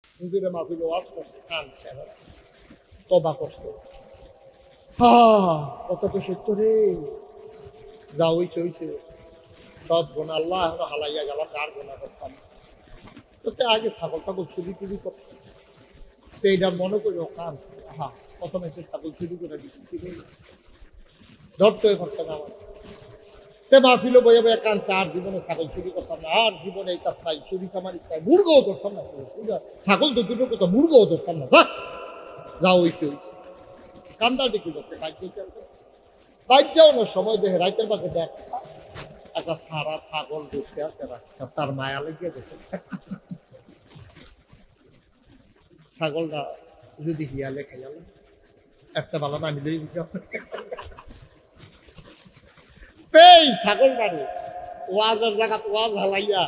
হুজুরে মাহফিল ওয়াজ করছে, কাঁদছে, তবা করছে। কত তো সত্য রে, যা হইছে হইছে, সব গোনা আল্লাহ এখন হালাইয়া গেল, কার গোনা করতাম। তো আগে ছাগল টাগল চুরি টুরি করতাম, তো এইটা মনে করি ও কাঁদছে। প্রথমে সে ছাগল চুরি করে দিচ্ছি, ধরতে পারছে না আমার। তে মাহফিল বইয়ে বইয়ে কাঁদছে, আর জীবনে ছাগল চুরি করতাম না, আর জীবনে এই কাজ চাই, চুরি চামারি চাই, মুরগও ধরতাম না। ছাগল তো দুটো কথা, মুরগও ধরতাম না। যা হইছে হইছে, কান্দা ডেকে করতে বাইক যাওয়ানোর সময় দেখে রাইতের বাজে দেখ একটা সারা ছাগল ধরতে আছে রাস্তা, তার মায়া লেগে গেছে। ছাগলটা যদি হিয়ালে খাইয়াল একটা ভালো নামি লই এই ছাগল বাড়ি ওয়াজের জায়গা ওয়াজ হালাইয়া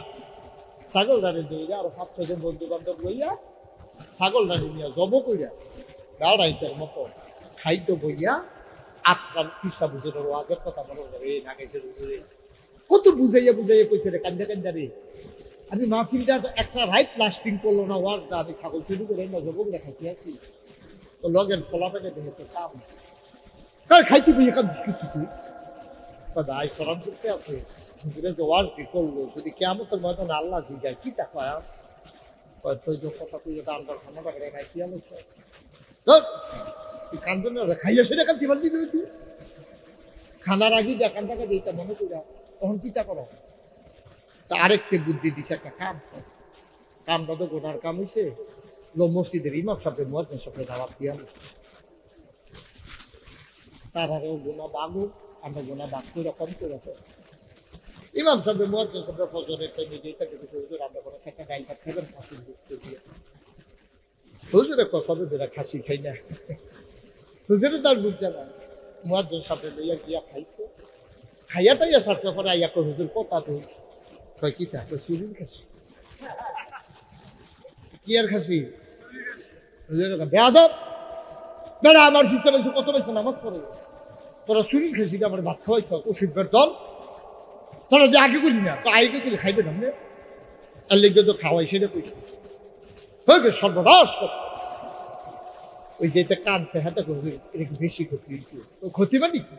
ছাগল দাঁড়িয়ে দিয়ে আরো 5-6 জন বন্ধু বান্ধব লইয়া ছাগল দাঁড়িয়ে নিয়ে জব কইরা গাড়াইতের মতো খাইতো বইয়া আটকান ফিসা বুঝে ওয়াজের কথা বলো এই নাগেশের হুজুরে কত বুঝাইয়া বুঝাইয়া কইছে রে, কান্দা কান্দা রে। আমি মাহফিলটা একটা রাইট লাস্টিং করলো না, ওয়াজটা আমি ছাগল চুরি করে না জব করে খাইতে আসি। তো লগের ফলা পেটে দেখে কাম খাইতে বইয়া কান কিছু দায় স্মরণ করতে আছে। হুজুরে যে ওয়াজটি করলো, যদি কিয়ামতের ময়দানে আল্লাহ জিগায় কি তা কয় তুই যে কথা তুই যে দান খানাটা করে খাই কি আলোচনা কান্দন খাইয়া সেটা কান্তি পারবি তুই খানার আগে যে কান টাকা দিই তা মনে করি তখন কিটা করো। তা আরেকটি বুদ্ধি দিছে, একটা কাম কর, কামটা তো গোনার কাম হয়েছে, মসজিদের ইমাম সাহেবের মুয়াজ্জিন সাহেবের দাওয়াত দিয়া তার আরেও গোনা বাগু, আমরা গোনা বাগ করে কম করে ইমাম সাহেবের মুয়াজ্জিন সাহেবের ফজরের টাইমে যেই থাকে হুজুর আমরা কোনো একটা গাই ভাত খাবেন, খাসি বুঝতে দিয়ে হুজুরে কবে ধরে খাসি খাই না, হুজুরে তার বুঝছে না। মুয়াজ্জিন সাহেবের লইয়া গিয়া খাইছে, খাইয়াটাই আসার পরে আইয়া কই হুজুর কথা তো হয়েছে, কয় কি তা কই চুরির খাসি। কি আর খাসি? হুজুর বেয়াদব বেড়া, আমার শিক্ষা বলছে কত বেশি নামাজ পড়ে, তোরা চুরির খাসিটা আমার ভাত খাওয়াইছ ওষুধের দল, তোরা যে আগে করি না তো আগে করে খাইবে না আর লিখবে তো খাওয়াই সেটা কইছে সর্বনাশ। ওই যেটা কানছে হাতে করে এরকম বেশি ক্ষতি হয়েছে, ওই ক্ষতি মানে কি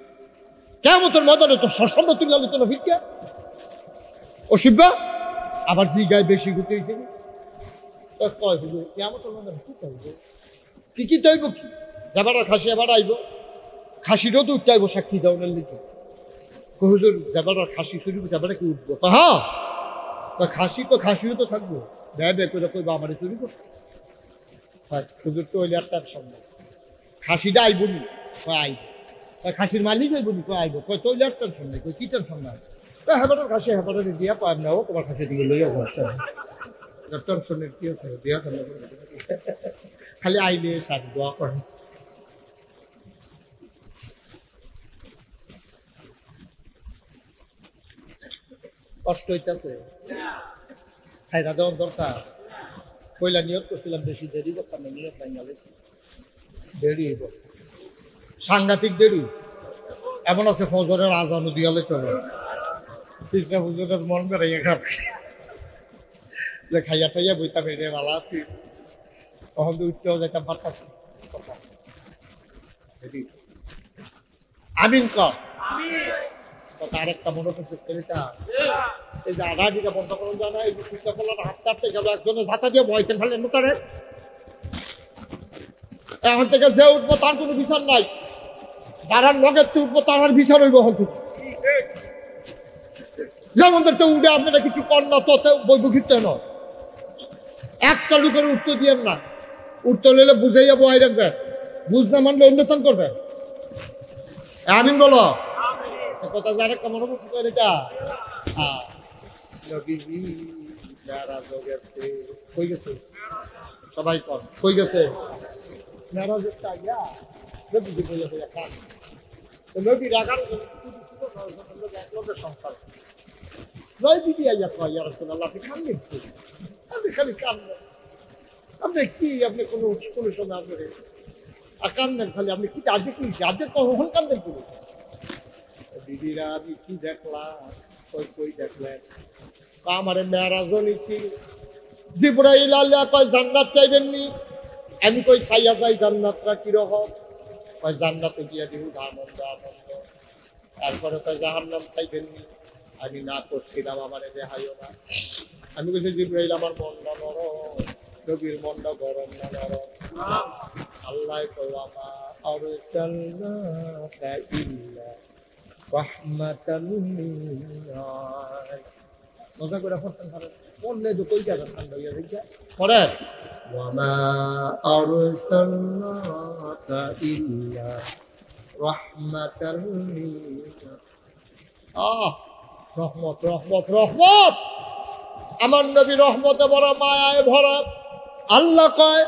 কেমন তোর মদনে তোর সসম্ভ তুমি আলোচনা ভিক্ষা অসিব্বা আবার যে গায়ে বেশি ক্ষতি হয়েছে কয় হুজুর কেমন তোর মদনে কি করবে কি কি তৈব কি যাবার খাসি আবার আইব, খাসিটাও তো উঠতে আইব সাক্ষী দেওয়ার লিখে হুজুর যাবার খাসি চুরি যাবার কি উঠবো, হ্যাঁ খাসি তো খাসিও তো থাকবো, ব্যয় ব্যয় করে কইবা আমার চুরি করতে হুজুর তো হইলে আর তার সামনে খাসিটা আইব নি আইব, খাসির মালিক আইব নি আইব, কয় তৈলে আর তার সামনে কই কি তার সামনে হেবাটার খাসি হেবাটা দিয়া পায় না, ও তোমার খাসি দিকে লইয়া ঘরছে টেনশনের কি আছে দিয়া খালি আইলে সাথে দোয়া করেন। কষ্ট হইতেছে সাইরা দেওয়ার দরকার, পয়লা নিয়ত করছিলাম বেশি দেরি করতাম না, নিয়ত নাই গেছি দেরি হইব, সাংঘাতিক দেরি। এমন আছে ফজরের আজান দিয়ালে চলে পিসা হুজুরের মন বেড়াইয়া খাবে যে খাইয়া টাইয়া বইতাম এনে ভালো আছি, তখন তো উঠতেও যাইতাম পারতাছি। আমিন কর কথা আরেকটা মনে করছে এই যে আধাটিটা বন্ধ করা যায় না, এই যে চিন্তা করলাম হাঁটতে হাঁটতে গেল একজনের ঝাঁটা দিয়ে বয়তেন ফেলেন তারে, এখন থেকে যে উঠবো তার কোনো বিচার নাই, যারা লগের তো উঠবো তার আর বিচার হইব হয়তো, যেমনদের তো উঠে আপনারা কিছু কর না তো বৈব ঘিরতে নয়, একটা লোকের উঠতে দিয়েন না, উঠতে হলে বুঝাইয়া বহাই রাখবেন, বুঝ না মানলে অন্যতন করবেন। আমিন বলো কথা যারা কেমন অবস্থা করে যা কই গেছে সবাই কর কই গেছে সংসার নয় দিদি আইয়া কয় আল্লাহ কান্দেন আপনি খালি কান্দেন, আপনি কি আপনি কোনো সময় আপনার কান্দেন খালি, আপনি কি আজকে কি আজকে কখন কান্দেন পুরো দিদিরা আমি কি দেখলাম কই দেখলেন আমারে মেয়ারাজও নিছি জিবরাইল আল্লাহ কয় জান্নাত চাইবেননি? আমি কই চাইয়া যাই জান্নাতটা কিরকম? কয় জান্নাতে গিয়া দিব আনন্দ আনন্দ। তারপরে কয় জাহান্নাম চাইবেননি? আমি না করছিলাম, আমারে দেখাইও না। আমি কইছি জিবরাইল আমার মনটা নরম, নবীর মনটা গরম না নরম? আল্লাহ কয় আমা আরসালনাকা ইল্লা রাহমাতাল লিল আলামিন। মজা করে পড়তেন পারেন, পড়লে তো কই যাবে ঠান্ডা হইয়া দেখা পড়েন। ওয়ামা আরসালনাকা ইল্লা রাহমাতাল লিল আলামিন। রহমত রহমত রহমত, আমার নবী রহমতে বড়, মায়ায় ভরা। আল্লাহ কয়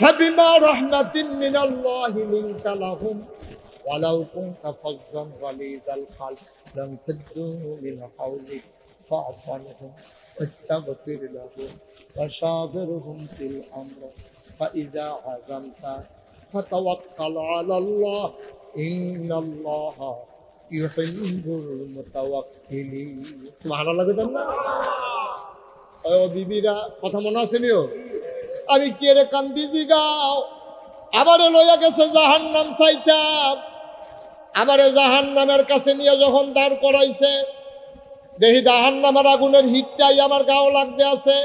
ফাবিমা রাহমাতিন মিনাল্লাহি লিনতা লাহুম ওয়ালাউ কুনতা ফাজ্জান গালিযাল কলব লাম ফাদ্দু মিন হাওলিক ফাআফু আনহুম ওয়াস্তাগফির লাহুম ওয়াশাবিরহুম ফিল আমর ফাইযা আযামতা ফাতাওয়াক্কাল আলাল্লাহ ইন্নাল্লাহা ইউহিব্বুল মুতাওয়াক্কিলিন। সুবহানাল্লাহ বলেন না? ও বিবিরা, কথা মনে আছে নিও? আমি কে রে কান্দি দিগাও, আমারে লইয়া গেছে জাহান্নাম চাইতাম। আমারে জাহান্নামের কাছে নিয়ে যখন দাঁড় করাইছে, দেখি জাহান্নামের আগুনের হিটটাই আমার গাও লাগতে আছে।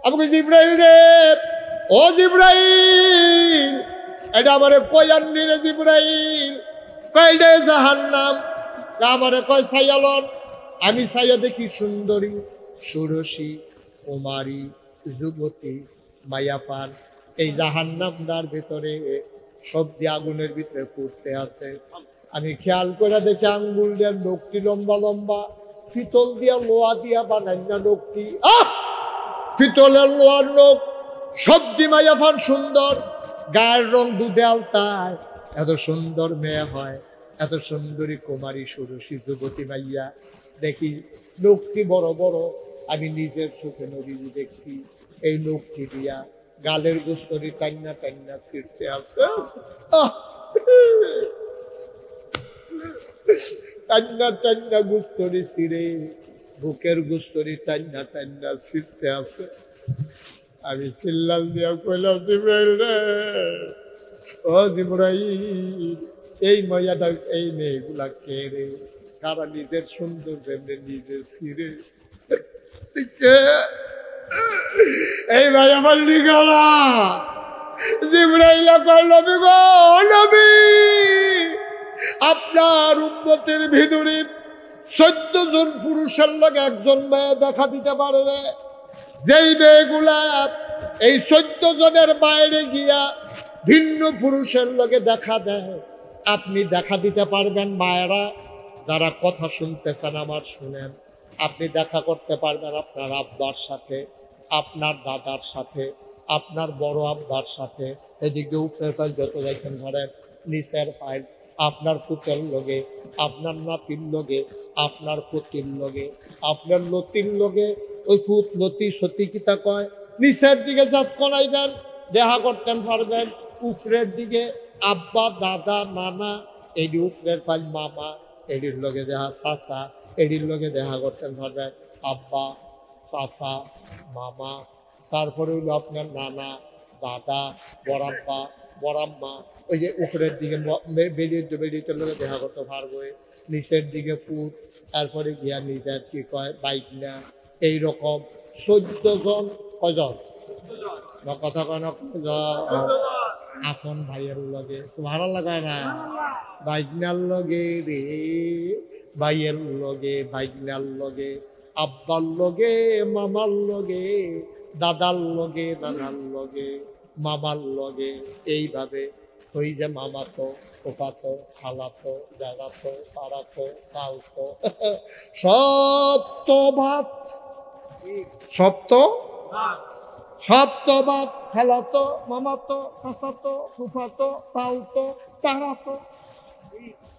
আমি কই জিবরাইল রে, ও জিবরাইল, এটা আমারে কই আনলি রে জিবরাইল? কই রে জাহান্নাম? আমারে কয় ছাইয়ালন। আমি ছাইয়া দেখি সুন্দরী, ষোড়শী, কুমারী, যুবতী, মায়াপান এই জাহান্নামদার ভিতরে সবজি আগুনের ভিতরে ফুটতে আছে। আমি খেয়াল করে দেখি আঙ্গুল দিয়ে লোকটি লম্বা লম্বা, পিতল দিয়া লোহা দিয়া বানাই না লোকটি। পিতলের লোহার লোক, সবজি মায়াপান সুন্দর, গায়ের রং দুধে আলতায়। এত সুন্দর মেয়ে হয়, এত সুন্দরী কুমারী ষোড়শী যুবতী মাইয়া। দেখি লোকটি বড় বড়, আমি নিজের চোখে নবীজি দেখছি। এই লোকটি দিয়া গালের গুস্তরি টাইনা টাইনা ছিঁড়তে আছে, টাইনা টাইনা গুস্তরি ছিঁড়ে, বুকের গুস্তরি টাইনা টাইনা ছিঁড়তে আছে। আমি চিল্লাল দিয়া কইলাম জিবরাইল রে, ও জিবরাইল, এই মাইয়াটা, এই মেয়েগুলা কে রে? তারা নিজের সৌন্দর্য নিজের ছিঁড়ে। এই ভাই আমার লিগালা জিবরাইল কয় নবী গো, নবী, আপনার উম্মতের ভিতরে 14 জন পুরুষের লগে একজন মেয়ে দেখা দিতে পারবে। যেই মেয়েগুলা এই 14 জনের বাইরে গিয়া ভিন্ন পুরুষের লগে দেখা দেয়, আপনি দেখা দিতে পারবেন? মায়েরা যারা কথা শুনতেছেন আমার শুনেন, আপনি দেখা করতে পারবেন আপনার আব্বার সাথে, আপনার দাদার সাথে, আপনার বড় আব্বার সাথে। এদিকে উপরের ফাইল যত দেখেন ধরেন, নিচের ফাইল আপনার পুতের লগে, আপনার নাতির লগে, আপনার পুতির লগে, আপনার লতির লগে। ওই ফুত লতি সতী কিতা কয়, নিচের দিকে জাত কনাইবেন, দেখা করতেন পারবেন। উপরের দিকে আব্বা, দাদা, নানা, এডি উপরের ফাইল মামা, এডির লগে দেখা চাচা, এডির লগে দেখা করতেন পারবেন আব্বা, চাচা, মামা। তারপরে হইল আপনার নানা, দাদা, বড়াব্বা, বড়াম্মা। ওই যে উপরের দিকে বেরিয়ে লোকে দেখা করতে পারবো। নিচের দিকে ফুট, তারপরে গিয়া নিজের কি কয় বাইকনা। এইরকম 14 জন। কজন? কথা কয় না, আপন ভাইয়ের লগে। সুবহানাল্লাহ কয় না? বাইকনার লগে রে, ভাইয়ের লগে, বাইকনার লগে, আব্বার লগে, মামার লগে, দাদার লগে, নানার লগে, মামার লগে। এইভাবে ওই যে মামাতো, ফুফাতো, খালাতো, জাগাতো, পাড়াতো, কালতো, সপ্তভাত, সপ্তভাত, খালাতো, মামাতো, চাচাতো, ফুফাতো, তালতো, পাড়াতো।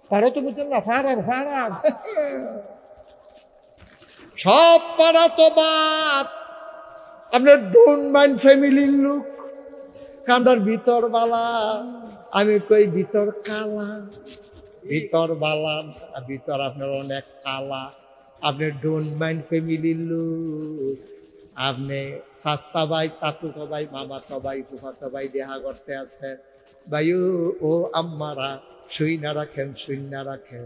পাড়ো তো বুঝছেন না? ফারার সব পাড়াতো বাদ। আপনার ডোন্ট মাইন্ড ফ্যামিলির লোক, কান্দার ভিতর বালা। আমি কই ভিতর কালা, ভিতর বালা, ভিতর আপনার অনেক কালা। আপনি ডোন্ট মাইন্ড ফ্যামিলির লোক, আপনি সাস্তা ভাই, তাতুতো ভাই, মামাতো ভাই, ফুফাতো ভাই দেখা করতে আছেন। ভাইও ও আম্মারা শুইনা রাখেন, শুইনা রাখেন,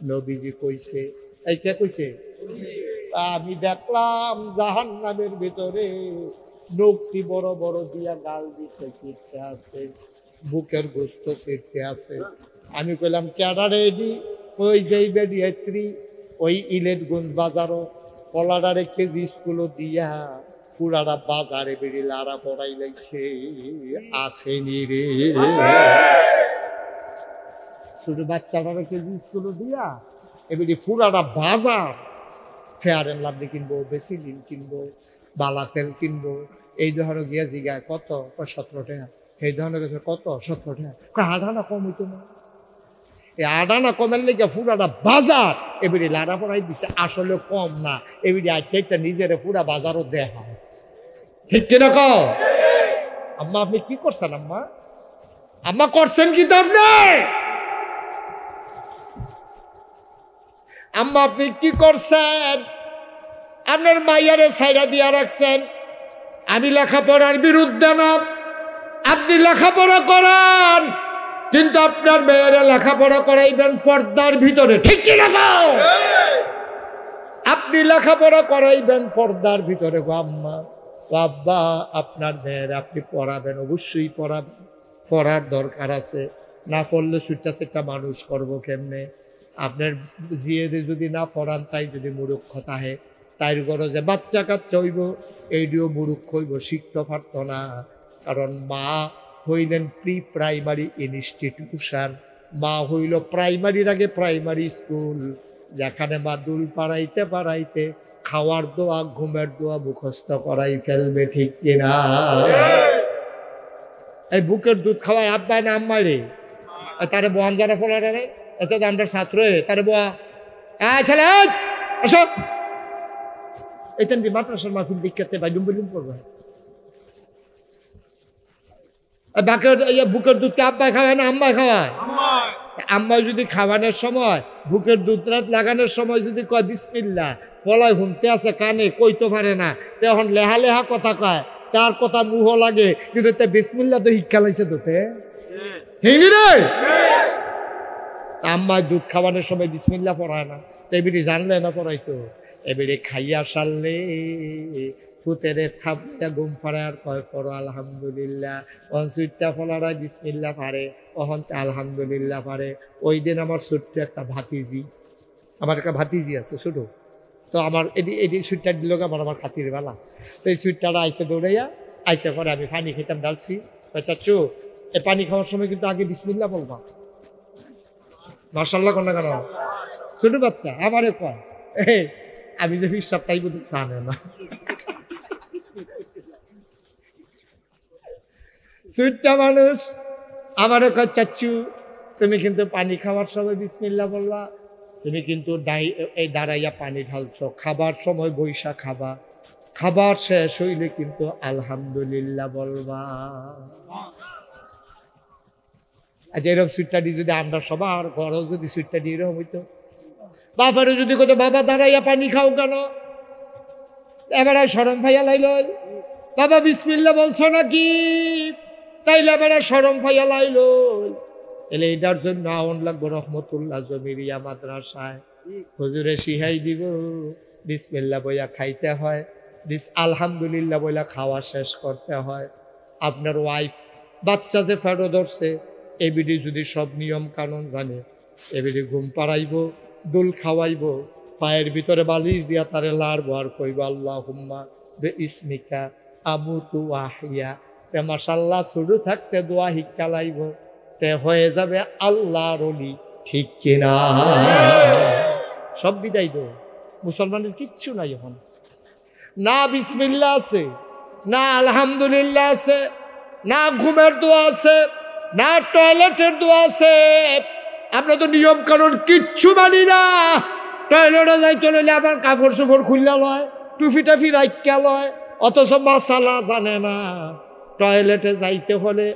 নবীজি কইছে। এই কে কইছে? আমি দেখলাম জাহান্নামের ভিতরে লোকটি বড় বড় দিয়া গাল দিতে ফিরতে আছে, বুকের গোস্ত ফিরতে আছে। আমি কইলাম ক্যাডারে এডি? ওই যেই বেডিয়াত্রী ওই ইলেটগঞ্জ বাজারও ফলাডারে কেজি স্কুলও দিয়া পুরাটা বাজারে বেরিয়ে লাড়া পড়াই লাইছে। আসেনি রে শুধু বাচ্চাটারে কেজি স্কুলও দিয়া এবারে পুরাটা বাজার ফেয়ার এন্ড লাভলি কিনবো, বেসিলিন কিনবো, বালা তেল কিনবো। এই ধরনের গিয়া জিগায় কত? 17 টাকা। এই ধরনের গেছে কত? 17 টাকা। আডানা কম হইতো না? এই আডানা কমের লেগে পুরাটা বাজার এবারে লাড়া পড়াই দিছে। আসলে কম না, এবারে আইটা নিজের পুরা বাজারও দেখা। ঠিক কিনা কও? আম্মা আপনি কি করছেন? আম্মা আম্মা করছেন কি তো আপনি? আম্মা আপনি কি করছেন? আপনার মাইয়ারে সাইডা দিয়া রাখছেন। আমি লেখাপড়ার বিরুদ্ধে না, আপনি লেখাপড়া করান, কিন্তু আপনার মেয়েরা লেখাপড়া করাইবেন পর্দার ভিতরে। ঠিক কি না? আপনি লেখাপড়া করাইবেন পর্দার ভিতরে গো আম্মা। বাবা আপনার মেয়েরা আপনি পড়াবেন, অবশ্যই পড়াবেন, পড়ার দরকার আছে। না পড়লে ছুটটা সেটা মানুষ করবো কেমনে? আপনার জিয়েরে যদি না পড়ান, তাই যদি মূর্খতা হে, তাই গরজে বাচ্চা কাচ্চা হইব, এইটিও মূর্খ হইব, শিখতে পারত না। কারণ মা হইলেন প্রি প্রাইমারি ইনস্টিটিউশন, মা হইল প্রাইমারির আগে প্রাইমারি স্কুল, যেখানে মা দুল পাড়াইতে পাড়াইতে খাওয়ার দোয়া, ঘুমের দোয়া মুখস্থ করাই ফেলবে। ঠিক কিনা? এই বুকের দুধ খাওয়ায় আব্বাই না আম্মাই রে? তারে বহান যারা ফলারে রে, এত আমরা ছাত্র তারে বোয়া ছেলে আসো, এতেন মাদ্রাসার মাহফিল দিকতে বাইডুম বিলুম করবে। বাকের বুকের দুধকে আব্বাই খাওয়ায় না আম্মাই খাওয়ায়? আম্মাই যদি খাওয়ানোর সময় বুকের দুধ রাত লাগানোর সময় যদি কয় বিসমিল্লাহ, ফলায় হুনতে আছে কানে, কইতে পারে না, তখন লেহা লেহা কথা কয়, তার কথা মুহ লাগে, কিন্তু বিসমিল্লাহ তো শিক্ষা লাইছে তোতে। হেইনি রে আম্মাই দুধ খাওয়ানোর সময় বিসমিল্লাহ পড়ায় না, তো এবিডি জানলে না পড়াইতো। এবিডি খাইয়া সারলে ফুতেরে থাপিয়া ঘুম পাড়ে আর কয় পড়ো আলহামদুলিল্লাহ। অনসুইটটা ফলারা বিসমিল্লাহ পারে, অহন্তে আলহামদুলিল্লাহ পারে। ওই দিন আমার ছোট্ট একটা ভাতিজি, আমার একটা ভাতিজি আছে ছোট, তো আমার এদি সুইটটা দিল আমার খাতির বেলা। তো এই সুইটটাটা আইসে দৌড়াইয়া আইসে পরে আমি পানি খেতাম ডালছি, চাচ্ছু এই পানি খাওয়ার সময় কিন্তু আগে বিসমিল্লাহ বলবা। মার্শাল্লাহ কন্যা কেন? ছোট বাচ্চা আমারে কয় আমি যে ফিস সপ্তাহ বুঝতে জানে না। সুইটটা মানুষ আমারে কয় চাচ্ছু তুমি কিন্তু পানি খাওয়ার সময় বিসমিল্লাহ বলবা, তুমি কিন্তু এই দাঁড়াইয়া পানি ঢালছো, খাবার সময় বৈশা খাবা, খাবার শেষ হইলে কিন্তু আলহামদুলিল্লাহ বলবা। আচ্ছা এরকম সুইটটা দিয়ে যদি আমরা সবার ঘরেও যদি সুইটটা দিয়ে এরকম হইতো, বাবারে যদি কত বাবা দাঁড়াইয়া পানি খাও কেন, এবার শরম ভাইয়া লাইল, বাবা বিসমিল্লাহ বলছো নাকি, তাইলে এবার শরম ভাইয়া লাইল। এলে এটার জন্য আউন লাগবো রহমতুল্লাহ জমিরিয়া মাদ্রাসায়, হুজুরে শিহাই দিব বিসমিল্লাহ বইয়া খাইতে হয়, আলহামদুলিল্লাহ বইলা খাওয়া শেষ করতে হয়। আপনার ওয়াইফ বাচ্চা যে ফেরো ধরছে, এবিডি যদি সব নিয়ম কানুন জানে, এবিডি ঘুম পাড়াইব, দুল খাওয়াইব, পায়ের ভিতরে বালিশ দিয়া তারে লাড়বো আর কইব আল্লাহুম্মা বিইসমিকা আমুতু ওয়া আহইয়া। মাশাআল্লাহ শুরু থাকতে দোয়া শিক্ষা লাইব, তে হয়ে যাবে আল্লাহর ওলি। ঠিক কিনা? সব বিদায় দো, মুসলমানের কিচ্ছু নাই এখন, না বিসমিল্লাহ আছে, না আলহামদুলিল্লাহ আছে, না ঘুমের দোয়া আছে, না টয়লেটের দোয়া আছে। আমরা তো নিয়ম কানুন কিচ্ছু মানি না। টয়লেটে যাইতে হলে আবার কাপড় চোপড় খুললা লয়, টুফি টাফি রাইকা লয়, অথচ মাসালা জানে না। টয়লেটে যাইতে হলে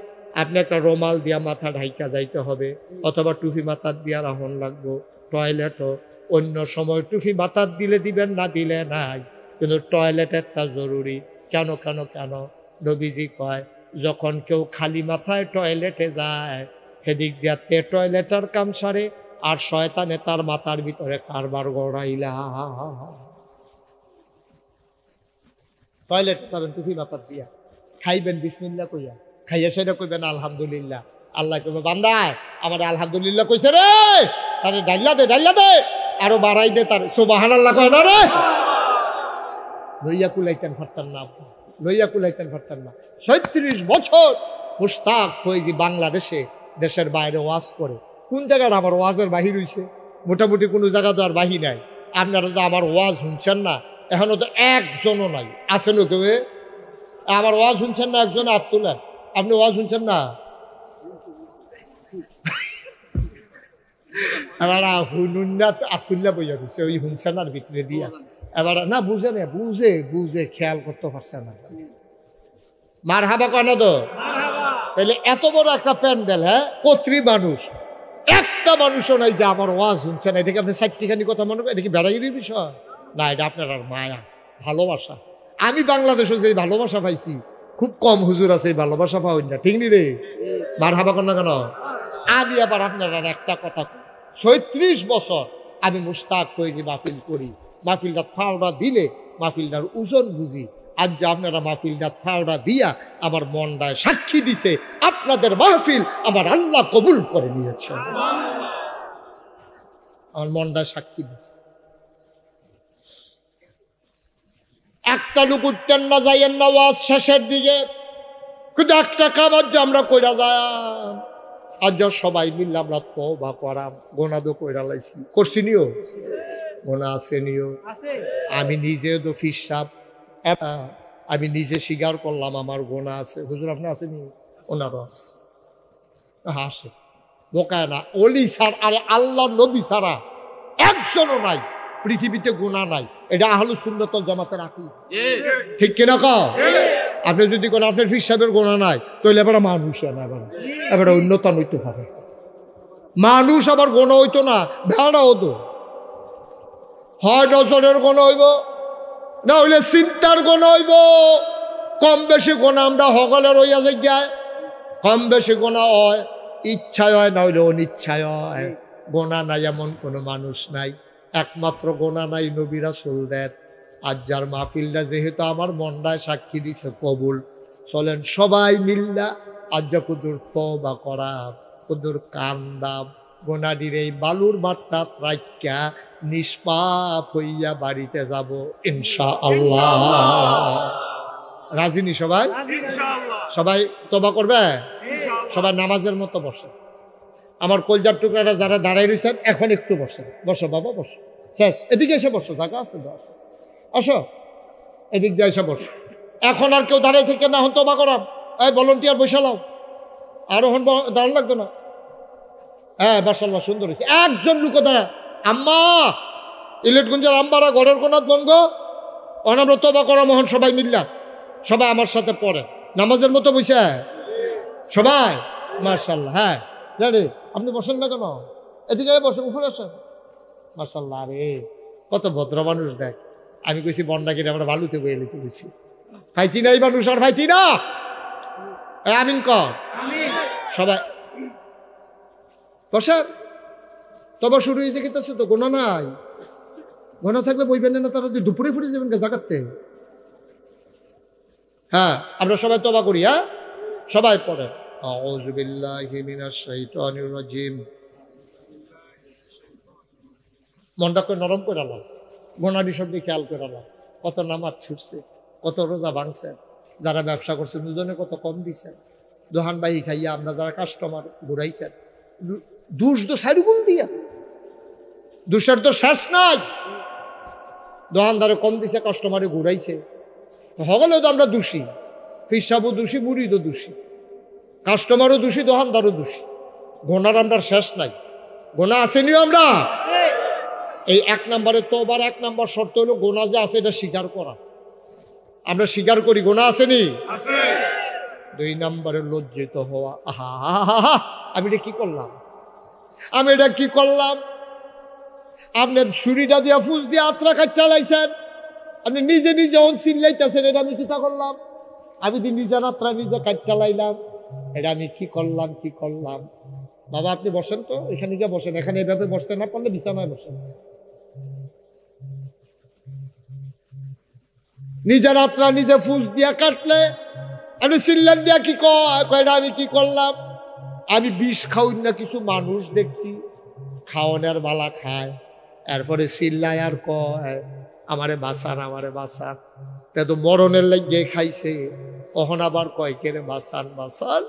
আপনি একটা রুমাল দিয়া মাথা ঢাইকা যাইতে হবে, অথবা টুফি মাথার দিয়া রাহন লাগবো। টয়লেটও অন্য সময় টুফি মাথার দিলে দিবেন, না দিলে নাই। কিন্তু টয়লেট একটা জরুরি। কেন কেন কেন? নবীজি কয় যখন কেউ খালি মাথায় টয়লেটে যায় সেদিক দিয়াতে টয়লেটের কাম সারে আর শয়তানে তার মাথার ভিতরে কারবার গড়াইলা। টয়লেটে যাবেন টুপি মাথার দিয়া, খাইবেন বিসমিল্লাহ কইয়া, খাইয়া সেটা কইবেন আলহামদুলিল্লাহ। আল্লাহ কইবে বান্দায় আমার আলহামদুলিল্লাহ কইছে রে, তারে ডাইলা দে আরো বাড়াই দে, তার সুবহানাল্লাহ কয় না রে। লইয়া কুলাইতেন পারতেন না, লইয়া কুলাইতেন পারতেন না। ৩৬ বছর মুশতাক ফৈজি বাংলাদেশে দেশের বাইরে ওয়াজ করে। কোন জায়গাটা আমার ওয়াজের বাহির হইছে? মোটামুটি কোনো জায়গা তো আর বাহি নাই। আপনারা তো আমার ওয়াজ শুনছেন না, এখনো তো একজনও নাই। আসেন কেউ আমার ওয়াজ শুনছেন না? একজন হাত তুলেন। আপনি ওয়াজ শুনছেন না? এবার আতুল্লা বইয়া দিচ্ছে ওই হুমসানার ভিতরে দিয়া। এবার না বুঝে না, বুঝে খেয়াল করতে পারছে না। মার হাবা কেন তো? তাহলে এত বড় একটা প্যান্ডেল, হ্যাঁ, কত্রী মানুষ, একটা মানুষও নাই যে আমার ওয়াজ শুনছে না। এটাকে আপনি চারটিখানি কথা মনে করেন? এটা কি বেড়াগিরির বিষয় না, এটা আপনার আর মায়া, ভালোবাসা। আমি বাংলাদেশে যে ভালোবাসা পাইছি খুব কম হুজুর আছে এই ভালোবাসা পাওয়া না, ঠিক নি রে? মার হাবা কর না কেন? আমি আবার আপনার আর একটা কথা, ৩৬ বছর আমি মুশতাক ফৈজি মাহফিল করি। মাহফিলটা ফাওড়া দিলে মাহফিলটার ওজন বুঝি। আজ যে আপনারা মাহফিলটা ফাওড়া দিয়া আমার মনটায় সাক্ষী দিছে আপনাদের মাহফিল আমার আল্লাহ কবুল করে নিয়েছে। আমার মনটায় সাক্ষী দিছে। একটা লোক উঠতেন না, যাইয়েন না ওয়াজ শেষের দিকে, কিন্তু একটা কাবার যে আমরা কইরা যাই। আজ সবাই মিললে আমরা তওবা করাম, গোনা তো কইরা লাইছি, করছি নিও গোনা আছে নিও। আমি নিজেও তো ফিসাব, আমি নিজে স্বীকার করলাম আমার গোনা আছে। হুজুর আপনার আছে নি? ওনারও আছে। হাসে বোকায় না। অলি ছাড়, আরে আল্লাহ নবী ছাড়া একজনও নাই পৃথিবীতে, গুনাহ নাই। এটা আহলুস সুন্নাত ওয়াল জামাতের আকীদা, ঠিক কিনা কও? আপনি যদি কোন আপনার ফির সাহেবের গোনা নাই, তাহলে এবার মানুষ না, এবার উন্নতন হইতে পারে। মানুষ আবার গোনা হইতো না, ভেড়া হতো। হয় নজরের গোনা হইব, না হইলে চিন্তার গোনা হইব। কম বেশি গোনা আমরা হগলের হইয়া যায়, কম বেশি গোনা হয়, ইচ্ছায় হয় না হইলে অনিচ্ছায় হয়। গোনা নাই এমন কোনো মানুষ নাই, একমাত্র গোনা নাই নবী রাসূলদের। আজ যার মাহফিলটা যেহেতু আমার মনটায় সাক্ষী দিছে কবুল, চলেন সবাই মিল্লা আজ যা কুদুর তওবা করা, কুদুর কান্দাম, গোনাডির এই বালুর মাঠটা রাইক্কা নিষ্পাপ হইয়া বাড়িতে যাব ইনশাআল্লাহ। রাজিনি সবাই? সবাই তওবা করবে? সবাই নামাজের মতো বসে। আমার কলজার টুকরাটা যারা দাঁড়াই রয়েছেন এখন একটু বসে, বসো বাবা বসো, শেষ। এদিকে এসে বসো, জায়গা আছে বসো, আসো এদিক দিয়ে এসে বসো। এখন আর কেউ দাঁড়িয়ে থেকে না হন তওবা করাম, এই ভলান্টিয়ার বসালাও, আরো হন দাঁড়ান লাগতো না। হ্যাঁ মাশাআল্লাহ সুন্দর হয়েছে। একজন লোক দাঁড়া, আম্মা ইলেটগঞ্জের আম্বারা ঘরের কোনাত বনগ অনাব্রত তওবা করা মোহন, সবাই মিল্লা, সবাই আমার সাথে পড়ে নামাজের মতো বসে সবাই। মাশাআল্লাহ, হ্যাঁ রেডি। আপনি বসেন না কেন? এদিকে বসেন, উপরে আসেন। মাশাআল্লাহ, রে কত ভদ্র মানুষ দেখ। আমি কইছি বন্ডাকিরে আমরা বালুতে বয়ে নিতে কইছি, ফাইতি নাই মানুষ আর ফাইতি না। আমিন কর সবাই বসেন। তবে শুরু হয়েছে কিন্তু তো গোনা নাই, গোনা থাকলে বইবেন না, তারা দুপুরে ফুটে যাবেন জাগাতে। হ্যাঁ আমরা সবাই তওবা করি। হ্যাঁ সবাই পড়েন আউযু বিল্লাহি মিনাশ শাইতানির রাজিম। মনটাকে নরম করে আলাম, গোনাডি সবকে খেয়াল করে আলাম। কত নামাজ ছুটছে, কত রোজা ভাঙছে, যারা ব্যবসা করছে দুজনে কত কম দিছে, দোহান বাহি খাইয়া আমরা যারা কাস্টমার ঘুরাইছেন, দুষ তো সাইরুগুল দিয়া, দুষের তো শেষ নাই। দোকানদারে কম দিছে, কাস্টমারে ঘুরাইছে, হগলেও তো আমরা দোষী, ফিসাবও দোষী, মুড়িদও দোষী, কাস্টমারও দোষী, দোকানদারও দোষী। গোনার আমরা শেষ নাই, গোনা আসেনিও আমরা। এই 1 নম্বরের তওবার 1 নম্বর শর্ত হলো গোনা যে আছে এটা স্বীকার করা। আমরা স্বীকার করি গোনা আসেনি। 2 নম্বরে লজ্জিত হওয়া, আহা আমি এটা কি করলাম, আমি এটা কি করলাম। আপনি ছুরিটা দিয়া ফুস দিয়ে আত্রা কাটতে লাইছেন, আপনি নিজে নিজে অন চিল্লাইতেছেন, এটা আমি কিতা করলাম? আমি দিন নিজে রাত্রা নিজে কাজ চালাইলাম, এটা আমি কি করলাম কি করলাম? বাবা আপনি বসেন তো, এখানে গিয়ে বসেন, এখানে এভাবে বসতে না পারলে বিছানায় বসেন। নিজে রাত্রা নিজে ফুস দিয়া কাটলে আপনি চিল্লান দিয়া কি কয়টা আমি কি করলাম? আমি বিষ খাওয়াই না, কিছু মানুষ দেখছি খাওয়ানোর বালা খায়, এরপরে চিল্লায় আর কয় আমারে বাঁচান আমারে বাঁচান। তা তো মরণের লাগিয়ে খাইছে, কখন আবার কয় কেরে বাঁচান বাঁচান।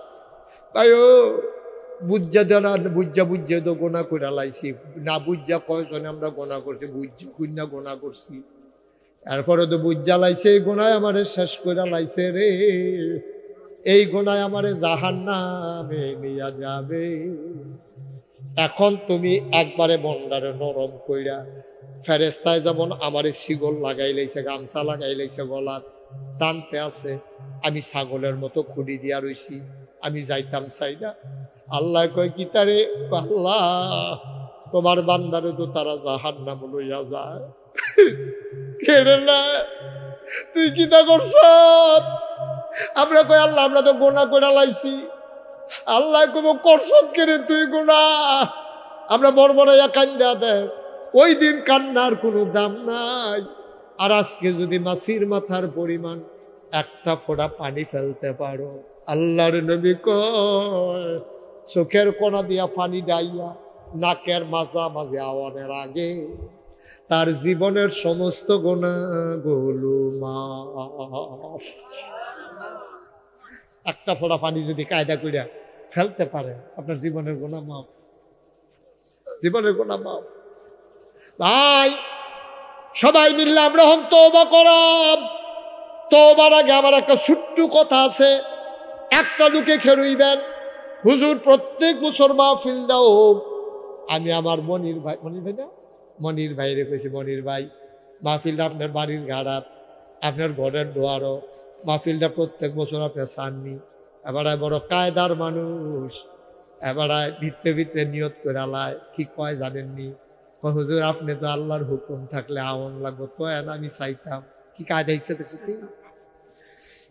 তাই ও বুঝা দেনা বুঝা তো গোনা করে লাইছি না, বুঝা কয়জনে আমরা গোনা করছি, বুঝা কুইনা গোনা করছি, এরপরে তো বুঝা লাইছে এই গোনায় আমারে শেষ করে লাইছে রে, এই গোনায় আমারে জাহান্নামে নিয়া যাবে। এখন তুমি একবারে বন্ডারে নরম কইরা ফেরেস্তায় যেমন আমারে শিগল লাগাই লাইছে, গামছা লাগাই লাইছে, গলার টানতে আছে, আমি ছাগলের মতো খুঁড়ি দিয়া রইছি, আমি যাইতাম চাই না। আল্লাহ কয় কি তারে? আল্লাহ তোমার বান্দারে তো তারা জাহান্নাম লইয়া যায়। কেড়ে না তুই কিতা করছ? আমরা কই আল্লাহ আমরা তো গোনা করে লাইছি। আল্লাহ কব করছ কেড়ে তুই গোনা? আমরা বড়বড়াইয়া কান্দা দেয়, ওই দিন কান্নার কোনো দাম নাই। আর আজকে যদি মাছির মাথার পরিমাণ একটা ফোঁটা পানি ফেলতে পারো, আল্লাহর নবী কয় চোখের কোনা দিয়া পানি ডাইয়া নাকের মাঝামাঝি আওয়ানের আগে তার জীবনের সমস্ত গুনাহগুলো মাফ। একটা ফোঁটা পানি যদি কায়দা কইরা ফেলতে পারে, আপনার জীবনের গুনাহ মাফ, জীবনের গুনাহ মাফ। ভাই সবাই মিললে আমরা হন তওবা করাম। তওবার আগে আমার একটা ছোট্ট কথা আছে, একটা লোকে খেরুইবেন হুজুর প্রত্যেক বছর মাহফিল দাও। আমি আমার মনির ভাই না, মনির ভাইরে কইছি, মনির ভাই মাহফিলটা আপনার বাড়ির ঘাড়াত, আপনার ঘরের দোয়ারও, মাহফিলটা প্রত্যেক বছর আপনার চাননি। এবারে বড় কায়দার মানুষ, এবারে ভিতরে ভিতরে নিয়ত করে আলায়, কি কয় জানেননি? হুজুর আপনি তো আল্লাহর হুকুম থাকলে আমন লাগবো তো, আমি চাইতাম। কি কায়দা হিকছে দেখছি,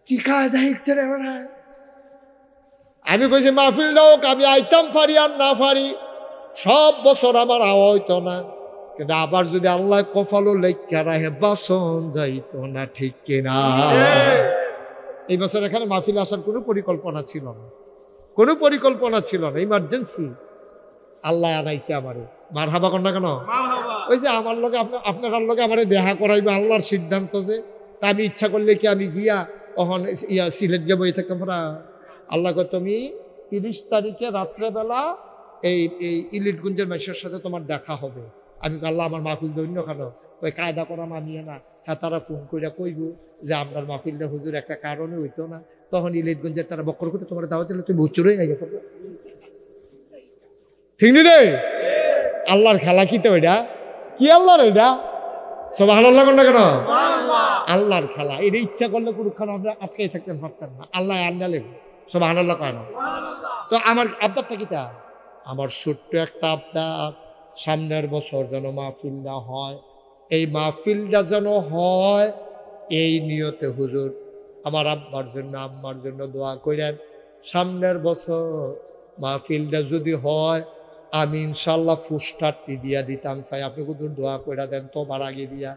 কি কায়দা হিকছে রে বেড়া। আমি কইছি মাহফিল হোক, আমি আইতাম পারি আর না পারি, সব বছর আমার আওয়া হইতো না, কিন্তু আবার যদি আল্লাহ কপালও লেখা রাখে বাসন যাইতো না, ঠিক কিনা? এই বছর এখানে মাহফিল আসার কোনো পরিকল্পনা ছিল না, কোনো পরিকল্পনা ছিল না, ইমার্জেন্সি আল্লাহ আনাইছে আমারে। মার হাবা কর না কেন? ওই যে আমার লগে আপনার লগে আমারে দেখা করাইবে আল্লাহর সিদ্ধান্ত, যে তা আমি ইচ্ছা করলে কি আমি গিয়া তখন সিলেট গিয়ে বই থাকতাম না? আল্লাহ কয় তুমি 30 তারিখে রাত্রেবেলা এই ইলিটগঞ্জের মানুষের সাথে তোমার দেখা হবে। আমি আল্লাহ আমার মাহফিল দৈন্য কেন? ওই কায়দা করা মানিয়ে না। হ্যাঁ তারা ফোন করে কইব যে আপনার মাহফিলটা হুজুর একটা কারণে হইতো না, তখন ইলিটগঞ্জের তারা বক্কর করে তোমার দাওয়াত দিলে তুমি ভুচুরই নাই ফেলবে, ঠিক নি রে? আল্লাহর খেলা কি তো এটা? কি আল্লাহর এটা? সুবহানাল্লাহ না কেন? আল্লাহর খেলা, এটা ইচ্ছা করলে কোনখানে আমরা আটকাই থাকতেন পারতেন না, আল্লাহ আন্ডালে। সুবহানাল্লাহ কেন? তো আমার আবদারটা কি তা? আমার ছোট্ট একটা আবদার, সামনের বছর যেন মাহফিলটা হয়, এই মাহফিলটা যেন হয় এই নিয়তে হুজুর আমার আব্বার জন্য আম্মার জন্য দোয়া করেন। সামনের বছর মাহফিলটা যদি হয় আমি ইনশাল্লাহ ফুস্টারটি দিয়া দিতাম চাই, আপনি হুজুর দোয়া করে দেন তো বার আগে দিয়া,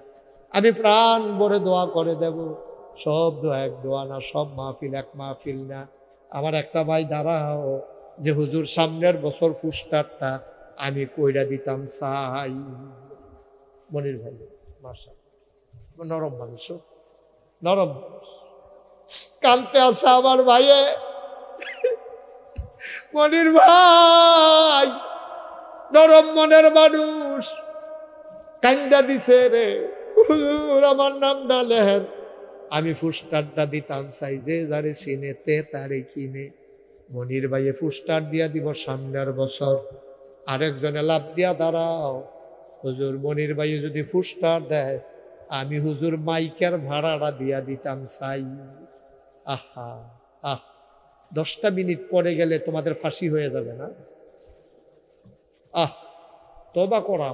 আমি প্রাণ ভরে দোয়া করে দেব। সব দোয়া এক দোয়া না, সব মাহফিল এক মাহফিল না। আমার একটা ভাই দাঁড়াও যে হুজুর সামনের বছর ফুস্টারটা আমি কইরা দিতাম চাই। মনির ভাই মাশা নরম মানুষ, নরম মানুষ, কানতে আছে আমার ভাইয়ে। মনির ভাই নরম মনের মানুষ, কান্দা দিছে রে হুজুর আমার নামটা লেহেন, আমি ফুস্টারটা দিতাম চাই, যে যারে চিনেতে তারে কিনে। মনির ভাইয়ে ফুস্টার দিয়া দিব সামনের বছর। আরেকজনে লাভ দিয়া দাঁড়াও, হুজুর মনির ভাইয়ে যদি ফুস্টার দেয় আমি হুজুর মাইকের ভাড়াটা দিয়া দিতাম চাই। আহা আহ 10টা মিনিট পরে গেলে তোমাদের ফাঁসি হয়ে যাবে না? তওবা করা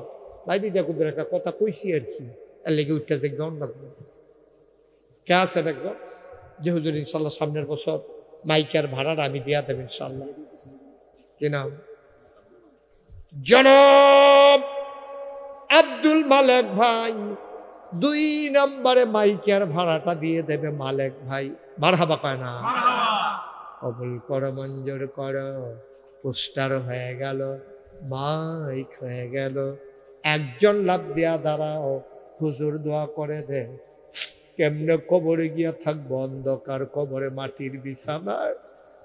ভাই, দিদা কুদের একটা কথা কইছি আর কি, এর লেগে উঠতে যে গন লাগবে। কে আছেন একজন যে হুজুর ইনশাল্লাহ সামনের বছর মাইকের ভাড়াটা আমি দিয়া দেব ইনশাল্লাহ? কি নাম? জনাব আব্দুল মালেক ভাই 2 নম্বরে মাইকের ভাড়াটা দিয়ে দেবে মালেক ভাই। মারহাবা কয় না? কবুল করো, মঞ্জুর করো। পোস্টার হয়ে গেল, মাইক হয়ে গেল। একজন লাভ দিয়া দাঁড়াও, হুজুর দোয়া করে দে। কেমনে কবরে গিয়া থাকবো অন্ধকার কবরে, মাটির বিছানায়।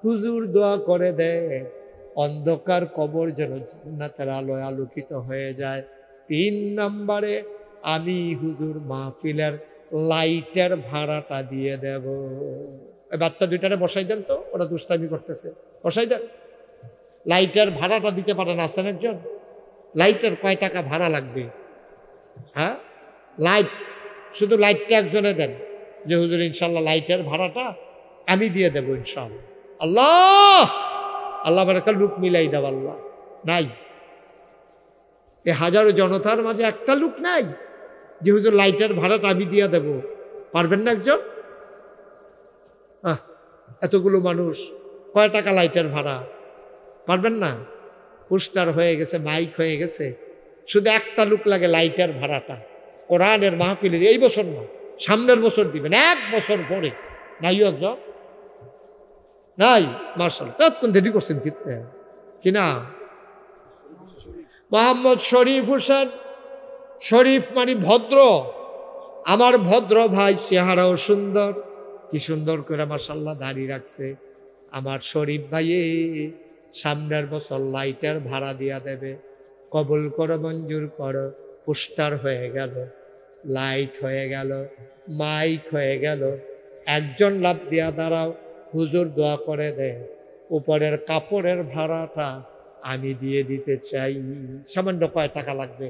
হুজুর দোয়া করে দে অন্ধকার কবর যেন জান্নাতের আলোয় আলোকিত হয়ে যায়। 3 নম্বরে আমি হুজুর মাহফিলের লাইটের ভাড়াটা দিয়ে দেব। বাচ্চা দুইটারে বসাই দেন তো, ওরা দুষ্টামি করতেছে, বসাই দেন। লাইটের ভাড়াটা দিতে পারেন? আছেন একজন? লাইটের কয় টাকা ভাড়া লাগবে? হ্যাঁ, লাইট, শুধু লাইটটা একজনে দেন যে হুজুর ইনশাল্লাহ লাইটের ভাড়াটা আমি দিয়ে দেবো ইনশাল্লাহ। আল্লাহ আল্লাহ একটা লুক মিলাই দেব। আল্লাহ নাই, এ হাজারো জনতার মাঝে একটা লুক নাই যে হুজুর লাইটের ভাড়াটা আমি দিয়ে দেব। পারবেন না একজন? এতগুলো মানুষ, কয় টাকা লাইটের ভাড়া? পারবেন না? পোস্টার হয়ে গেছে, মাইক হয়ে গেছে, শুধু একটা লুক লাগে লাইটের ভাড়াটা। কোরআনের মাহফিলে এই বছর না, সামনের বছর দিবেন, 1 বছর পরে। নাই একজন? নাই? মার্শাল তৎক্ষণ দেরি করছেন কিনতে। কিনা? মোহাম্মদ শরীফ হোসেন। শরীফ মানে ভদ্র। আমার ভদ্র ভাই, চেহারাও সুন্দর, কি সুন্দর করে মাশাআল্লাহ দাড়ি রাখছে। আমার শরীফ ভাই সামনের বছর লাইটের ভাড়া দিয়া দেবে। কবুল করো, মঞ্জুর করো। পোস্টার হয়ে গেল, লাইট হয়ে গেল, মাইক হয়ে গেল। একজন লাভ দিয়া দাঁড়াও, হুজুর দোয়া করে দে উপরের কাপড়ের ভাড়াটা আমি দিয়ে দিতে চাই। সামান্য কয় টাকা লাগবে?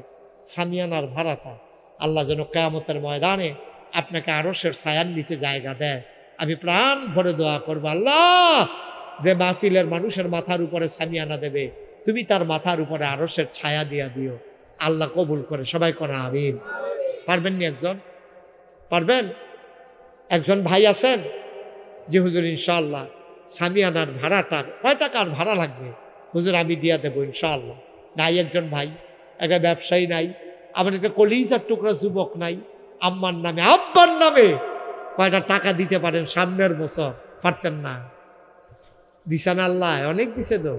সামিয়ানার ভাড়াটা। আল্লাহ যেন কিয়ামতের ময়দানে আপনাকে আরশের ছায়ার নিচে জায়গা দেয়। আমি প্রাণ ভরে দোয়া করবো, আল্লাহ যে মাহফিলের মানুষের মাথার উপরে সামিয়ানা দেবে, তুমি তার মাথার উপরে আরশের ছায়া দিয়া দিও। আল্লাহ কবুল করে। সবাই করে আমিন। পারবেন নি একজন? পারবেন? একজন ভাই আছেন যে হুজুর ইনশাআল্লাহ সামিয়ানার ভাড়াটা কয় টাকার ভাড়া লাগবে? হুজুর আমি দিয়া দেবো ইনশাআল্লাহ। নাই একজন ভাই? একটা ব্যবসায়ী নাই? আবার একটা কলিজার টুকরা যুবক নাই? আম্মার নামে আব্বার নামে কয়টা টাকা দিতে পারেন সামনের বছর? পারতেন না? দিছেন আল্লাহ, অনেক দিছে তো।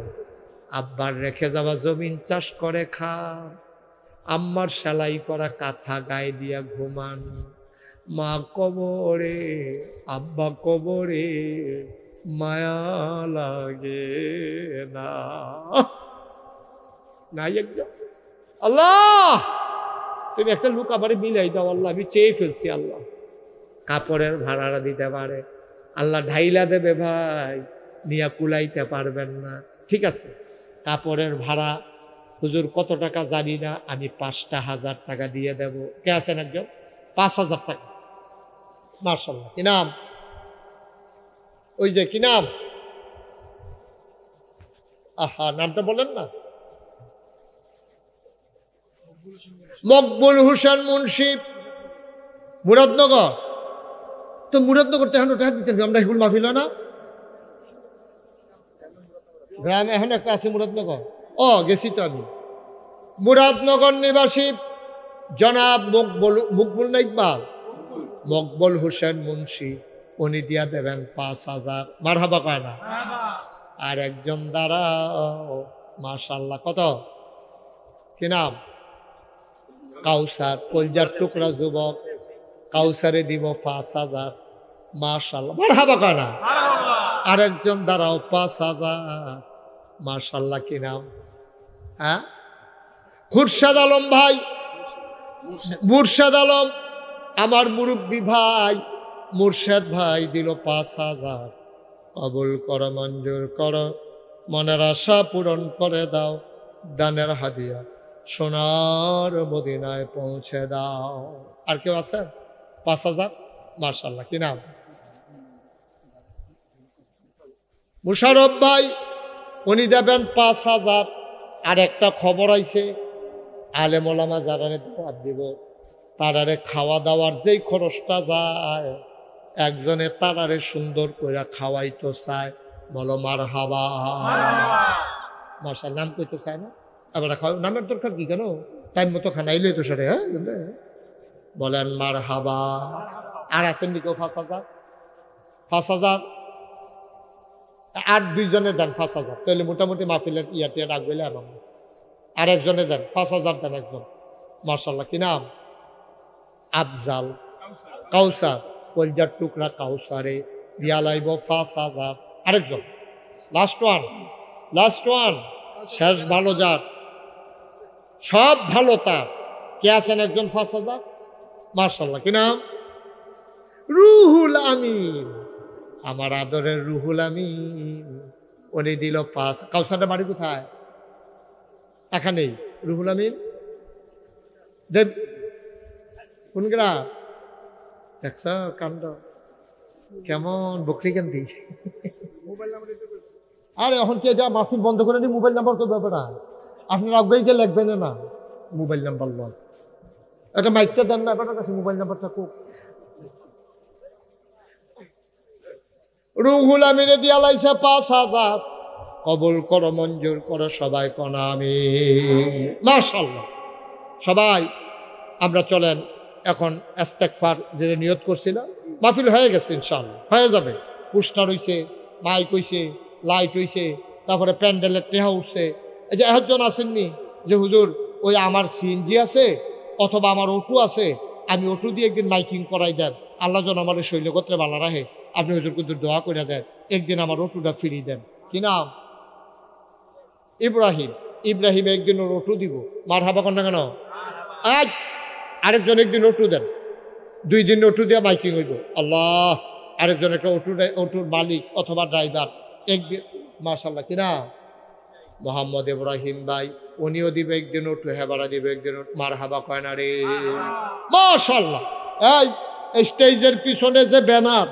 আব্বার রেখে যাওয়া জমিন চাষ করে খান, আম্মার সেলাই করা কাঁথা গায়ে দিয়া ঘুমান। মা কবরে, আব্বা কবরে, মায়া লাগে না? নাই একজন? আল্লাহ তুমি একটা লুক আবার মিলাই দাও আল্লাহ, আমি চেয়ে ফেলছি। আল্লাহ কাপড়ের ভাড়াটা দিতে পারে? আল্লাহ ঢাইলা দেবে ভাই, নিয়া কুলাইতে পারবেন না। ঠিক আছে, কাপড়ের ভাড়া হুজুর কত টাকা জানি না, আমি 5,000 টাকা দিয়ে দেব। কে আছেন একজন? 5,000 টাকা। মাশাআল্লাহ। কি নাম? ওই যে কি নাম? আহা, নামটা বলেন না। মকবুল হোসেন মুন্সি, মুরাদনগর। তো মুরাদনগর তো এখন ওটা দিতেন, আমরা হিকুল মাহফিল না গ্রামে এখন একটা আছে মুরাদনগর। গেছি তো আমি। মুরাদনগর নিবাসী জনাব মকবুল না ইকবাল, মকবুল হোসেন মুন্সি, উনি দিয়া দেবেন 5,000। মারহাবা কয় না? আর একজন দাঁড়াও, মাশাআল্লাহ। কত? কি নাম? কাউসার, কলজার টুকরা যুবক, কাউসারে দিব 5,000। মাশাআল্লাহ, মারহাবা কয় না? আর একজন দাঁড়াও, 5,000। মাশাআল্লাহ। কি নাম? হ্যাঁ, খুরশেদ আলম ভাই, মুর্শেদ আলম, আমার মুরব্বী ভাই মুর্শেদ ভাই দিল 5,000। কবুল করো, মঞ্জুর করো, মনের আশা পূরণ করে দাও। দানের হাদিয়া সোনার মদিনায় পৌঁছে দাও। আর কেউ আছেন? 5,000। মাশাআল্লাহ। কি নাম? মুশারফ ভাই, উনি দেবেন 5,000। আর একটা খবর আইছে, আলেম ওলামা যারা দাওয়াত দিব তারারে খাওয়া দাওয়ার যেই খরচটা যায় একজনে তারারে সুন্দর করে খাওয়াইতো চায়, বলো মারহাবা। মাশাআল্লাহ, নাম কইতে চায় না, আবার খাও, নামের দরকার কি, কেন টাইম মতো খানাইলে তো সেরে। হ্যাঁ বলেন মারহাবা। আর আছেন নি কেউ 5,000? 5,000 আর দুইজনে দেন 5,000, তাহলে মোটামুটি মাহফিলের ইয়াতে ডাকবেলে আমার। আর একজনে দেন 5,000 দেন একজন। মাশাআল্লাহ, কি নাম? আফজাল কাউসার, কলজার টুকরা কাউসারে দিয়া লাইব 5,000। আরেকজন, লাস্ট ওয়ান, শেষ ভালো যার, সব ভালো তার, কে আছেন একজন 5,000? মাশাআল্লাহ, কি নাম? রুহুল আমিন, আমার আদরের রুহুল আমিন, উনি দিল 5। কাউসারের বাড়ি কোথায়? এখানেই রুহুল আমিন দেব। কোন গ্রাম? দেখছ কাণ্ড কেমন, বকরি কান্দি। আরে এখন কে যা মাহফিল বন্ধ করে নি, মোবাইল নাম্বার তো ব্যাপার না, আপনার আগ্রহী কে লিখবেন না মোবাইল নাম্বার লয়, এটা মাইকটা দেন না আপনার কাছে, মোবাইল নাম্বারটা খুব। রুহুল আমিনে দিয়া লাইছে 5,000, কবুল করো, মঞ্জুর করো, সবাই কোনা আমিন। মাশাআল্লাহ। সবাই আমরা চলেন এখন ইস্তেগফার যে নিয়ত করছিলাম, মাহফিল হয়ে গেছে, ইনশাআল্লাহ হয়ে যাবে। পোস্টার হইছে, মাইক হইছে, লাইট হইছে, তারপরে প্যান্ডেলের টেহা উঠছে। এই যে একজন আসেননি যে হুজুর ওই আমার সিএনজি আছে অথবা আমার অটো আছে, আমি অটো দিয়ে একদিন মাইকিং করাই দেন, আল্লাহ যেন আমার শৈলগত্রে বালা রাখে, আপনি হুজুর কিন্তু দোয়া করে দেন, একদিন আমার অটোটা ফিরিয়ে দেন। কি নাম? ইব্রাহিম একদিন ওর অটো দিব। মারহাবা কর না কেন? আজ আরেকজন একদিন অটো দেন, 2 দিন অটো দিয়ে মাইকিং হইব। আল্লাহ, আরেকজন একটা অটোর মালিক অথবা ড্রাইভার একদিন। মাশাআল্লাহ, কিনা মোহাম্মদ ইব্রাহিম ভাই, উনিও দিবে একদিন অটো, হেবারা দিবে একদিন। মারহাবা কয় না রে? মাশাআল্লাহ। এই স্টেজের পিছনে যে ব্যানার,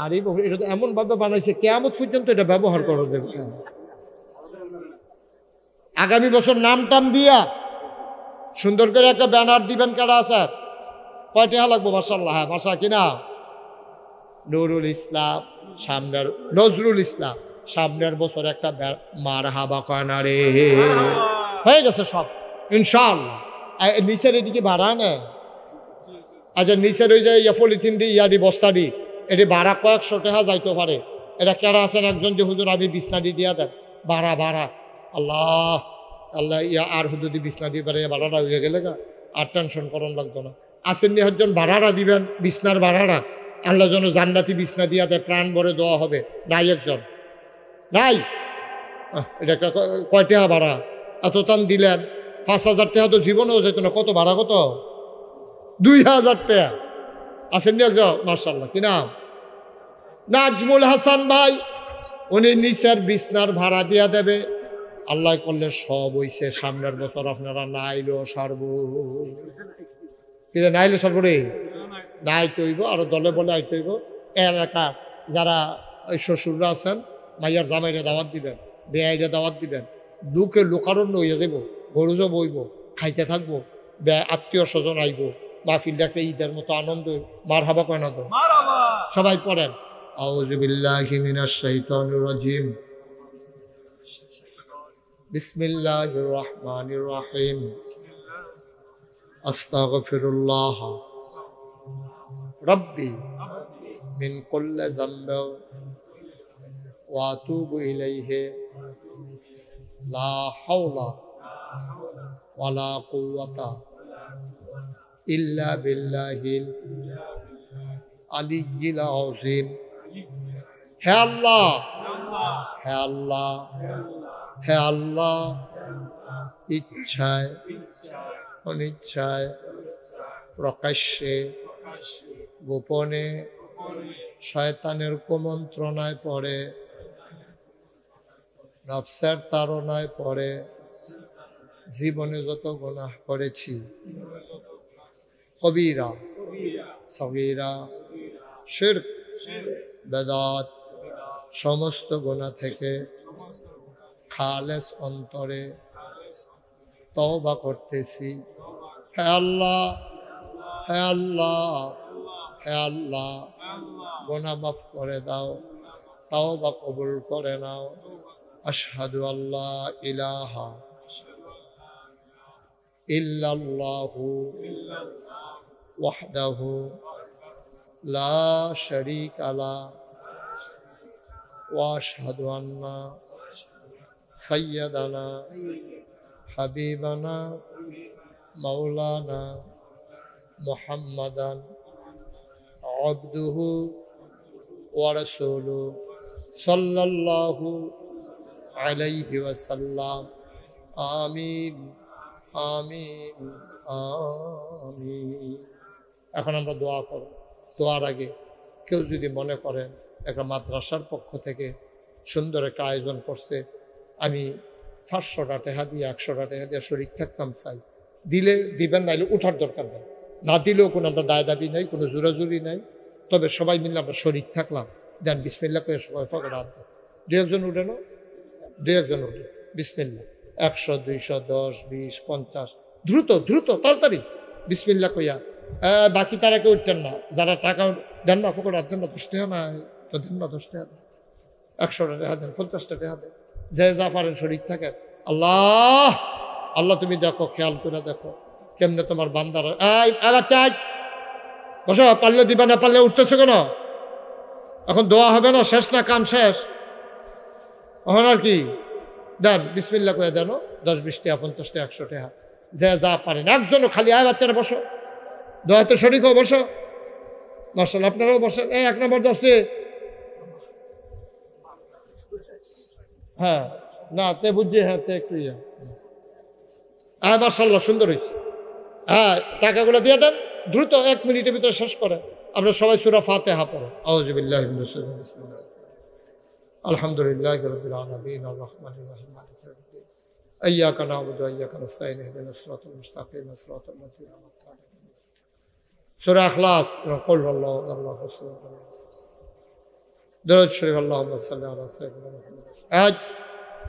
আরে এটা তো এমন ভাবে বানাইছে কিয়ামত পর্যন্ত এটা ব্যবহার করা যাবে। আগামী বছর নাম টাম দিয়া সুন্দর করে একটা ব্যানার দিবেন। কারা স্যার? কয় টাকা লাগবো? মাশাআল্লাহ। হ্যাঁ মাশাআল্লাহ, কিনা নুরুল ইসলাম সামনের, নজরুল ইসলাম সামনের বছর একটা মারহাবা কয় না রে? হয়ে গেছে সব ইনশাআল্লাহ। নিচের এদিকে ভাড়া নেয়, আচ্ছা নিচের ওই যে পলিথিন দি ইয়াদি বস্তাডি, এটি ভাড়া কয়েকশো টাকা যাইতে পারে। এটা কেরা আছেন একজন যে হুজুর আমি বিছনাডি দিয়া দেন, ভাড়া। আল্লাহ আল্লাহ, ইয়া আর হুজুরি বিছনাডি পারে, ভাড়াটা হয়ে গেলে গা আর টেনশন করন লাগতো না। আসেননি একজন ভাড়াটা দিবেন, বিছনার ভাড়াটা, আল্লাহ যেন জান্নাতি বিছনা দিয়া দেয়, প্রাণ ভরে দেওয়া হবে। নাই একজন? নাই? এটা একটা কয় টাকা ভাড়া? এত টান দিলেন, 5,000 টাকা তো জীবনেও যেত না। কত ভাড়া? কত? 2,000 টাকা। আসেননি একজন? মাশাআল্লাহ, কি নাম? নাজমুল হাসান ভাই, উনি নিচের বিছনার ভাড়া দিয়া দেবে। আল্লাহ করলে সব হইছে। সামনের বছর আপনারা নাইলো সারব, কিন্তু নাইলে সারব রে, নাই তৈব, আরো দলে বলে আইতে হইব। এলাকা যারা ওই শ্বশুররা আছেন, মাইয়ার জামাইরে দাওয়াত দিবেন, বেআইরে দাওয়াত দিবেন, লোকে লোকারণ্য হইয়া যাব, গরুজ বইব, খাইতে থাকবো, আত্মীয় স্বজন আইব, মাহফিলটা একটা ঈদের মতো আনন্দ। মারহাবা কয় না তো? সবাই পড়েন আউযু বিল্লাহি মিনাশ শাইতানির রাজিম, বিসমিল্লাহির রহমানির রহিম, আস্তাগফিরুল্লাহ রাব্বি মিন কুল্লি যামবি ওয়া আতুবু ইলাইহি, লা হাওলা ওয়ালা কুওয়াতা ইল্লা বিল্লাহিল আলিয়্যিল আযীম। হে আল্লাহ, হে আল্লাহ, হে আল্লাহ, ইচ্ছায় অনিচ্ছায়, প্রকাশ্যে গোপনে, শয়তানের কুমন্ত্রণায় পড়ে, নফসের তাড়নায় পড়ে জীবনে যত গুনাহ করেছি, কবিরা সগীরা, শিরক বেদাত, সমস্ত গুনাহ থেকে খালেস অন্তরে তওবা করতেছি। হে আল্লাহ, হে আল্লাহ, হে আল্লাহ, গুনাহ মাফ করে দাও, তাওবা কবুল করে নাও। আশহাদু আল্লা ইলাহা ইল্লাল্লাহু ওয়াহদাহু লা শারীকা লাহু ওয়া আশহাদু আন্না সাইয়্যিদানা হাবিবানা মাওলানা মুহাম্মাদান আবদুহু ওয়া রাসূলুহু সাল্লাল্লাহু আলাইহি ওয়াসাল্লাম। আমিন আমিন আমিন। এখন আমরা দোয়া করব। দোয়ার আগে কেউ যদি মনে করেন একটা মাদ্রাসার পক্ষ থেকে সুন্দর একটা আয়োজন করছে, আমি 500টা টাকা দিয়ে 100টা টাকা দিয়ে শরীক থাকতাম, চাই দিলে দিবেন, নাইলে উঠার দরকার নেই, না দিলেও কোনো আমরা দায় দাবি নাই, কোনো জোরাজুরি নাই। তবে সবাই মিলে আমরা শরীক থাকলাম, দেন বিসমিল্লাহ করে সবাই ফকর হাত দেন। 2-1 উঠে না, 2-1 উঠে বিসমিল্লাহ। 100, 200, 10, 20, 50, দ্রুত দ্রুত তাড়াতাড়ি বিসমিল্লাহ কইয়া। বাকি তারা কেউ উঠতেন না, যারা টাকা দেন না ফকর হাত দেন না, 10 টাকা না তো দেন না, 10 টাকা দেন, 100টা টাকা দেন, 50টা টাকা দেন, যে যা পারেন শরীক থাকেন। আল্লাহ আল্লাহ তুমি দেখো, খেয়াল করে দেখো কেমনে তোমার বান্দারা। আবার চাই বসো, পারলে দিবা, না পারলে উঠতেছে কেন? এখন দোয়া হবে না, শেষ না, কাম শেষ। এখন আর কি দেন বিসমিল্লাহ করে দেন, 10, 20 টাকা, 50 টাকা, 100 টাকা, যে যা পারেন। একজনও খালি বাচ্চারা বসো, দোয়াতে শরীক হও, বসো। মাশাআল্লাহ, আপনারাও বসেন। 1 নম্বর যাচ্ছে। হ্যাঁ না তে বুঝছি, হ্যাঁ তে একটু মাশাআল্লাহ সুন্দর হয়েছে। হ্যাঁ টাকাগুলো দিয়ে দেন দ্রুত, 1 মিনিটের ভিতরে শেষ করে। আমরা সবাই সূরা ফাতিহা পড়ো। আউযু বিল্লাহি মিনাশ শাইতানির রাজিম। বিসমিল্লাহ। আলহামদুলিল্লাহি রাব্বিল আলামিন আর রাহমানির রাহিম মালিকি ইয়াউমিদ্দিন। ইয়্যাকা না'বুদু ওয়া ইয়্যাকা নাস্তাঈন ইহদিনাস সিরাতাল মুস্তাকিম সিরাতাল লাযিনা আন'আমতা আলাইহিম। সূরা ইখলাস, কুল হুয়াল্লাহু আল্লাহু সামাদ। দরুদ শরীফ, আল্লাহুম্মা সাল্লি আলা সাইয়্যিদিনা মুহাম্মাদ।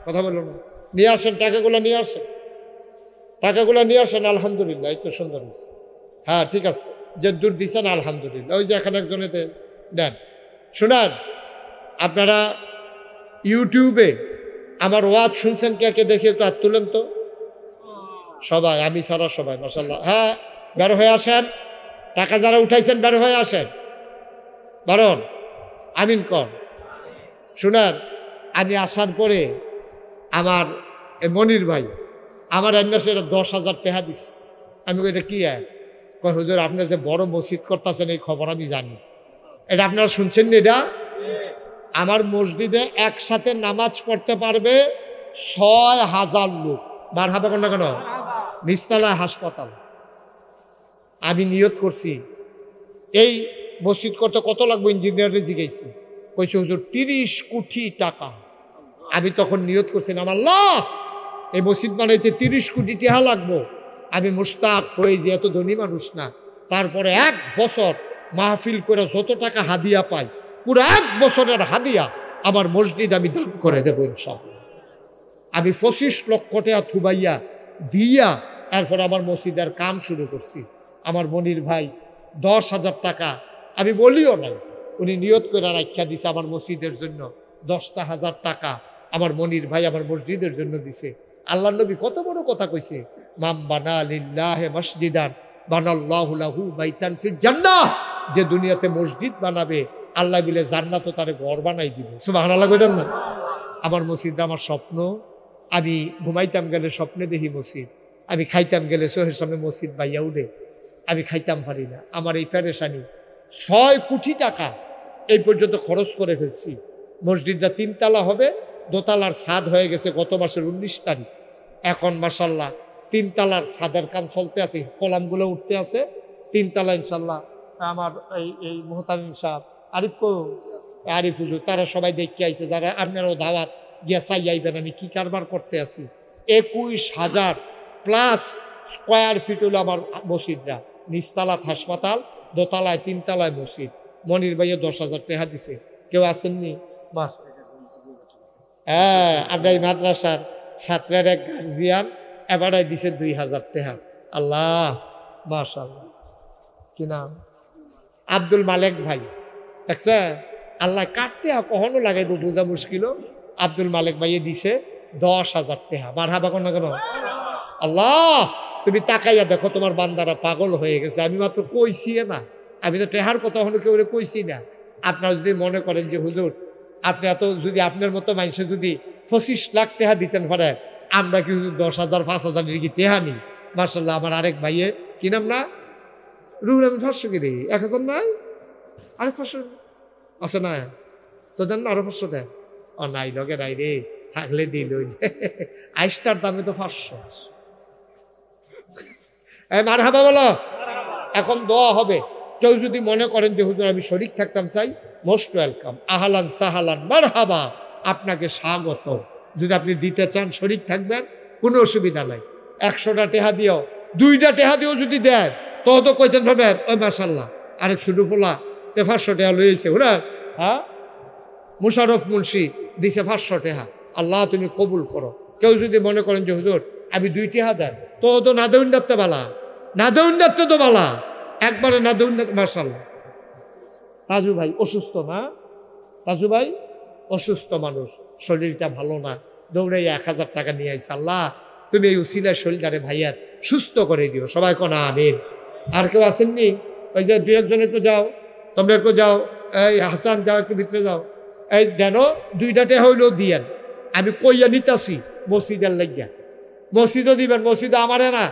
কথা বলুন, নিয়ে আসেন টাকাগুলো, নিয়ে আসেন টাকাগুলো, নিয়ে আসেন। আলহামদুলিল্লাহ, এই তো সুন্দর হয়েছে। হ্যাঁ ঠিক আছে, যে দূর দিচ্ছেন আলহামদুলিল্লাহ। ওই যে এখানে একজনেতে দেন। শুনেন, আপনারা ইউটিউবে আমার ওয়াজ শুনছেন, কে কে দেখে একটু হাত তুলেন তো সবাই, আমি ছাড়া সবাই। মাশাআল্লাহ। হ্যাঁ বের হয়ে আসেন, টাকা যারা উঠাইছেন বের হয়ে আসেন, বারণ আমিন কর। শুনেন, আমি আসার পরে আমার মনির ভাই আমার এমনি 10,000 টাকা দিছে। আমি কই এটা কি? কয় হুজুর আপনি যে বড় মসজিদ করতেছেন এই খবর আমি জানি, এটা আপনারা শুনছেন না? এটা আমার মসজিদে একসাথে নামাজ পড়তে পারবে 6,000 লোক। মারহাবা কোন না কেন? নিচতলায় হাসপাতাল। আমি নিয়ত করছি এই মসজিদ করতে কত লাগবে, ইঞ্জিনিয়ারে জিজ্ঞাসি, কইছে হুজুর 30 কোটি টাকা। আমি তখন নিয়ত করছিলাম, আল্লাহ এই মসজিদ বানাইতে 30 কোটি টাকা লাগবো। আমি মুশতাক ফয়েজি এত ধনী মানুষ না, তারপরে 1 বছর মাহফিল করে যত টাকা হাদিয়া পাই, পুরো 1 বছরের হাদিয়া আমার মসজিদ আমি দান করে দেবো ইনশাআল্লাহ। আমি 25 লক্ষ টাকা থুবাইয়া দিয়া তারপর আমার মসজিদের কাম শুরু করছি। আমার মনির ভাই 10,000 টাকা আমি বলিও নাই, উনি নিয়ত করে রাখা দিছে আমার মসজিদের জন্য। 10,000 টাকা আমার মনির ভাই আমার মসজিদের জন্য দিছে। আল্লাহর নবী কত বড় কথা কইছে, মাম বানা লিল্লাহি মসজিদান বানাল্লাহু লাহু বাইতান ফিল জান্নাহ। যে দুনিয়াতে মসজিদ বানাবে আল্লাহ বলে জান্নাতও তারে ঘর বানাই দিবে। সুবহানাল্লাহ কইতেন না? আমার মসজিদটা আমার স্বপ্ন। আমি ঘুমাইতাম গেলে স্বপ্নে দেখি মসজিদ, আমি খাইতাম গেলে চোখের সামনে মসজিদ বাইয়া উঠে, আমি খাইতাম পারি না। আমার এই ফেরেশানি 6 কোটি টাকা এই পর্যন্ত খরচ করে ফেলছি। মসজিদটা 3 তলা হবে, 2 তলার ছাদ হয়ে গেছে গত মাসের 19 তারিখ। এখন মাশাআল্লাহ 3 তলার ছাদের কাম চলতে আছে, কলামগুলো উঠতে আছে। 3 তলা ইনশাআল্লাহ আমার এই মুহতামিম সাহেব আরিফ হুজুর তারা সবাই দেখতে আইছে, যারা আপনারাও দাওয়াত গিয়া চাই আইবেন আমি কি কারবার করতে আছি। 21,000 প্লাস স্কোয়ার ফিট হলো আমার মসজিদরা। নিচতলাত হাসপাতাল, 2 তলায় 3 তলায় মসজিদ। মনির ভাইয়ে 10,000 টাকা দিছে। কেউ আসেননি? হ্যাঁ, আমরা এই মাদ্রাসার ছাত্রের এক গার্জিয়ান এবারে দিছে 2,000 টাকা। আল্লাহ মাশাআল্লাহ। কি নাম? আব্দুল মালেক ভাই। দেখছে আল্লাহ কাটতে কখনো লাগাইব বোঝা মুশকিল। আব্দুল মালিক ভাইয়ে দিছে 10,000 টাকা। মারহাবা কোন না কেন? আল্লাহ তুমি তাকাইয়া দেখো তোমার বান্দারা পাগল হয়ে গেছে। আমি মাত্র কইছি না, আমি তো টেহার কথা হলো কেউ কইছি না। আপনারা যদি মনে করেন যে হুজুর আপনি এত যদি আপনার মতো মানুষে যদি 25 লাখ টাকা দিতেন পারে, আমরা কি হুজুর 10,000 5,000 কি টেহা নি? মার্শাল্লাহ আমার আরেক ভাইয়ে কি নাম না রুহুল আমিন 500 কি রে 1,000 নাই আরেক 500 আছে না তো দেন না আরো 500 দেন। ও নাই লগে নাই রে, থাকলে দিল আইসটার দামে তো 500। মারহাবা বলো। এখন দোয়া হবে। কেউ যদি মনে করেন যে হুজুর আমি শরীক থাকতাম চাই, মোস্ট ওয়েলকাম, আহলান সাহালান মারহাবা, আপনাকে স্বাগত। যদি আপনি দিতে চান শরীক থাকবেন, কোনো অসুবিধা নাই। 100টা টেহা দিও, 2টা টেহা দিও যদি দেন তো কইতেন ভাবেন ওই মাশাল্লাহ আরেক শুধু ফোলা 500 টাকা লইছে ওরা। হ্যাঁ মুশারফ মুন্সি দিছে 500 টাকা। আল্লাহ তুমি কবুল করো। কেউ যদি মনে করেন যে হুজুর আমি 2 টাকা দেন তো না দেউন ডাকতে বালা, না দেউন ডাকতে তো বালা, একবারে না দেউন ডাক। মাশাল্লাহ তাজু ভাই অসুস্থ না? তাজু ভাই অসুস্থ মানুষ, শরীরটা ভালো না, দৌড়ে 1000 টাকা নিয়ে আইস। আল্লাহ তুমি এই উসিলার শরীরটারে ভাইয়ার সুস্থ করে দিও। সবাই কোনা আমিন। আর কেউ আসেননি? ওই যে 2-1জন একটু যাও, তোমরা একটু যাও, এই হাসান যাও একটু ভিতরে যাও। এই দেন 2টাতে হইলেও দিয়েন, আমি কইয়া নিতাছি মসজিদের লাগিয়া। মসজিদও দিবেন, মসজিদ আমারে না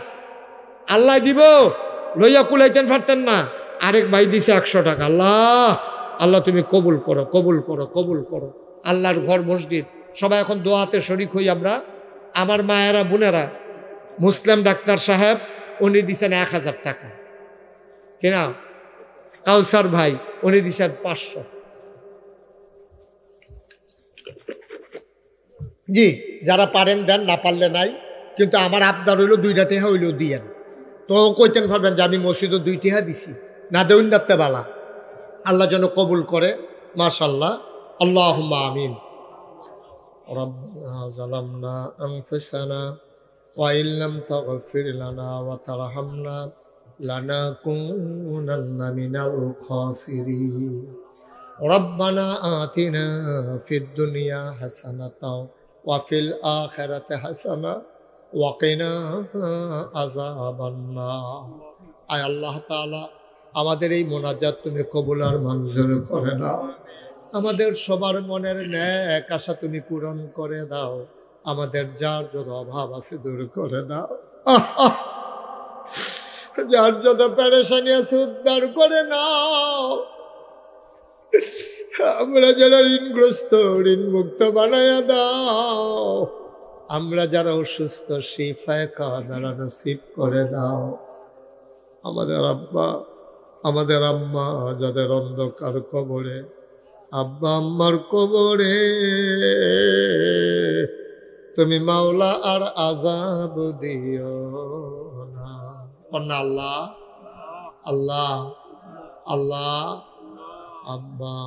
আল্লাহ দিব, লইয়া কুলাইতেন পারতেন না। আরেক ভাই দিছে 100 টাকা। আল্লাহ আল্লাহ তুমি কবুল করো, কবুল করো, কবুল করো। আল্লাহর ঘর মসজিদ সবাই এখন দোয়াতে শরিক হই আমরা। আমার মায়েরা বোনেরা, মুসলিম ডাক্তার সাহেব উনি দিছেন 1000 টাকা কিনা, কাউসার ভাই উনি দিছেন 500। জি যারা পারেন দেন, না পারলে নাই। কিন্তু আমার আবদার হইলো 2টা টেহা হইলেও দিয়েন। তো কইতেন পারবেন যে আমি মসজিদও 2 টেহা দিছি, না দেউন ডাকতে বালা। আল্লাহ যেন কবুল করে। মাশাআল্লাহ আল্লাহুম্মা আমিন। রব্বানা যালামনা আনফুসানা ওয়া ইল্লাম তাগফির লানা ওয়া তারহামনা লানাকুনান্না মিনাল খাসিরিন। রব্বানা আতিনা ফিদ দুনিয়া হাসানাতাও ওয়া ফিল আখিরাতি হাসানা ওয়া কিনা আযাবান্নার। আয় আল্লাহ তাআলা আমাদের এই মোনাজাত তুমি কবুল আর মঞ্জুর করে নাও। আমাদের সবার মনের নেক আশা তুমি পূরণ করে দাও। আমাদের যার যত অভাব আছে দূর করে দাও। যার যত পেরেশানি আছে উদ্ধার করে নাও। আমরা যারা ঋণগ্রস্ত ঋণ মুক্ত বানায়া দাও। আমরা যারা অসুস্থ শিফায়ে কামেলা নসিব করে দাও। আমাদের আব্বা আমাদের আম্মা যাদের অন্ধকার কবরে, আব্বা আম্মার কবরে তুমি মাওলা আর আযাব দিও না। আল্লাহ আল্লাহ আল্লাহ আব্বা